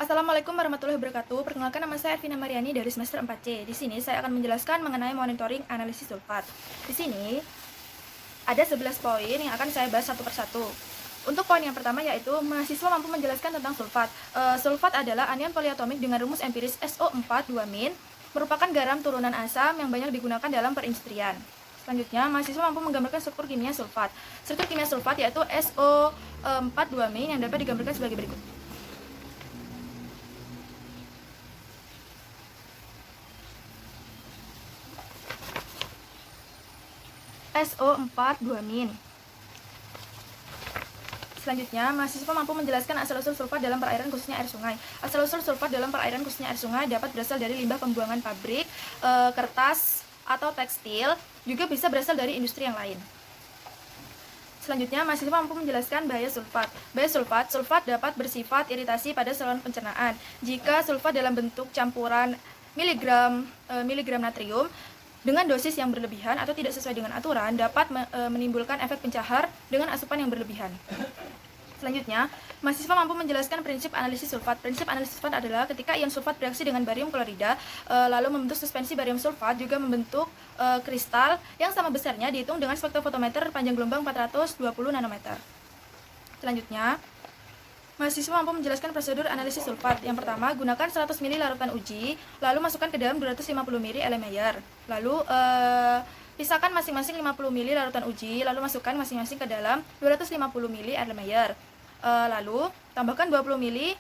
Assalamualaikum warahmatullahi wabarakatuh. Perkenalkan, nama saya Arvina Mariani dari semester 4C. Di sini saya akan menjelaskan mengenai monitoring analisis sulfat. Di sini ada 11 poin yang akan saya bahas satu persatu. Untuk poin yang pertama yaitu mahasiswa mampu menjelaskan tentang sulfat. Sulfat adalah anion poliatomik dengan rumus empiris SO4 2-min, merupakan garam turunan asam yang banyak digunakan dalam perindustrian. Selanjutnya, mahasiswa mampu menggambarkan struktur kimia sulfat. Struktur kimia sulfat yaitu SO4 2-min yang dapat digambarkan sebagai berikut. SO4 2-min. Selanjutnya, mahasiswa mampu menjelaskan asal-usul sulfat dalam perairan khususnya air sungai. Asal-usul sulfat dalam perairan khususnya air sungai dapat berasal dari limbah pembuangan pabrik, kertas, atau tekstil, juga bisa berasal dari industri yang lain. Selanjutnya, mahasiswa mampu menjelaskan bahaya sulfat. Bahaya sulfat dapat bersifat iritasi pada saluran pencernaan. Jika sulfat dalam bentuk campuran miligram natrium dengan dosis yang berlebihan atau tidak sesuai dengan aturan dapat menimbulkan efek pencahar dengan asupan yang berlebihan. Selanjutnya, mahasiswa mampu menjelaskan prinsip analisis sulfat. Prinsip analisis sulfat adalah ketika ion sulfat bereaksi dengan barium klorida, lalu membentuk suspensi barium sulfat, juga membentuk kristal yang sama besarnya, dihitung dengan spektrofotometer panjang gelombang 420 nanometer. Selanjutnya, mahasiswa mampu menjelaskan prosedur analisis sulfat. Yang pertama, gunakan 100 ml larutan uji, lalu masukkan ke dalam 250 ml Erlenmeyer. Lalu pisahkan masing-masing 50 ml larutan uji, lalu masukkan masing-masing ke dalam 250 ml Erlenmeyer. Lalu tambahkan 20 ml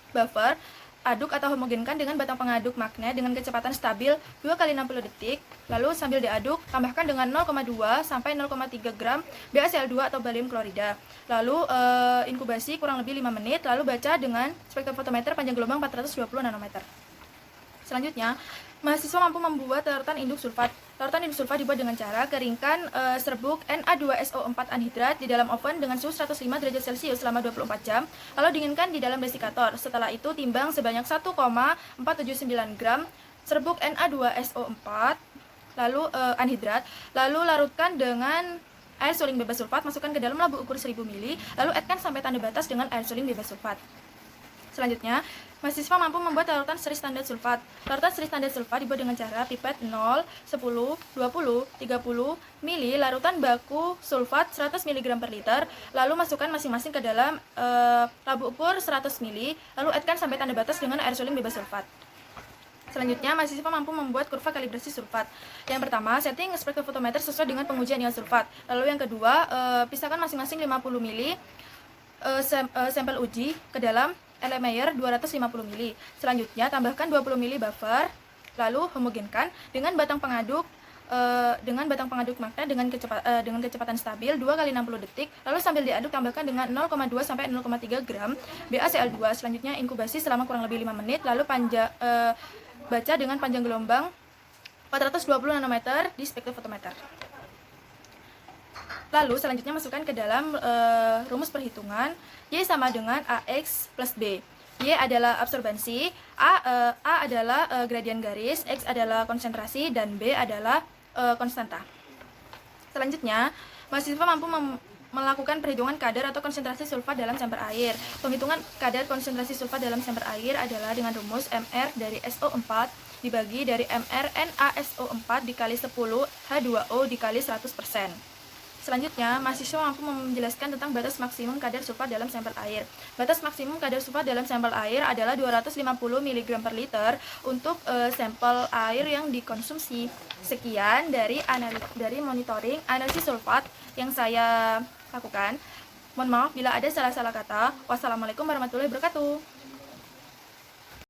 buffer, aduk atau homogenkan dengan batang pengaduk magnet dengan kecepatan stabil 2 kali 60 detik. Lalu sambil diaduk, tambahkan dengan 0,2 sampai 0,3 gram BaCl2 atau barium klorida. Lalu inkubasi kurang lebih 5 menit, lalu baca dengan spektrofotometer panjang gelombang 420 nanometer. Selanjutnya, mahasiswa mampu membuat larutan induk sulfat. Larutan induk sulfat dibuat dengan cara keringkan serbuk Na2SO4 anhidrat di dalam oven dengan suhu 105 derajat Celcius selama 24 jam, lalu dinginkan di dalam desikator. Setelah itu, timbang sebanyak 1,479 gram serbuk Na2SO4 lalu anhidrat, lalu larutkan dengan air suling bebas sulfat, masukkan ke dalam labu ukur 1000 ml, lalu add-kan sampai tanda batas dengan air suling bebas sulfat. Selanjutnya, mahasiswa mampu membuat larutan seri standar sulfat. Larutan seri standar sulfat dibuat dengan cara pipet 0, 10, 20, 30 ml larutan baku sulfat 100 mg per liter, lalu masukkan masing-masing ke dalam labu ukur 100 ml, lalu add-kan sampai tanda batas dengan air suling bebas sulfat. Selanjutnya, mahasiswa mampu membuat kurva kalibrasi sulfat. Yang pertama, setting spektrofotometer sesuai dengan pengujian ion sulfat. Lalu yang kedua, pisahkan masing-masing 50 ml sampel uji ke dalam Erlenmeyer 250 ml. Selanjutnya, tambahkan 20 ml buffer, lalu homogenkan dengan batang pengaduk magnet dengan kecepatan stabil 2 kali 60 detik, lalu sambil diaduk tambahkan dengan 0,2 sampai 0,3 gram BaCl2. Selanjutnya, inkubasi selama kurang lebih 5 menit, lalu baca dengan panjang gelombang 420 nanometer di spektrofotometer. Lalu selanjutnya masukkan ke dalam rumus perhitungan. Y sama dengan AX plus B. Y adalah absorbansi, A adalah gradian garis, X adalah konsentrasi, dan B adalah konstanta. Selanjutnya, mahasiswa mampu melakukan perhitungan kadar atau konsentrasi sulfat dalam chamber air. Penghitungan kadar konsentrasi sulfat dalam chamber air adalah dengan rumus Mr dari SO4 dibagi dari Mr NaSO4 dikali 10 H2O dikali 100%. Selanjutnya, mahasiswa mampu menjelaskan tentang batas maksimum kadar sulfat dalam sampel air. Batas maksimum kadar sulfat dalam sampel air adalah 250 mg per liter untuk sampel air yang dikonsumsi. Sekian dari monitoring analisis sulfat yang saya lakukan. Mohon maaf bila ada salah-salah kata. Wassalamualaikum warahmatullahi wabarakatuh.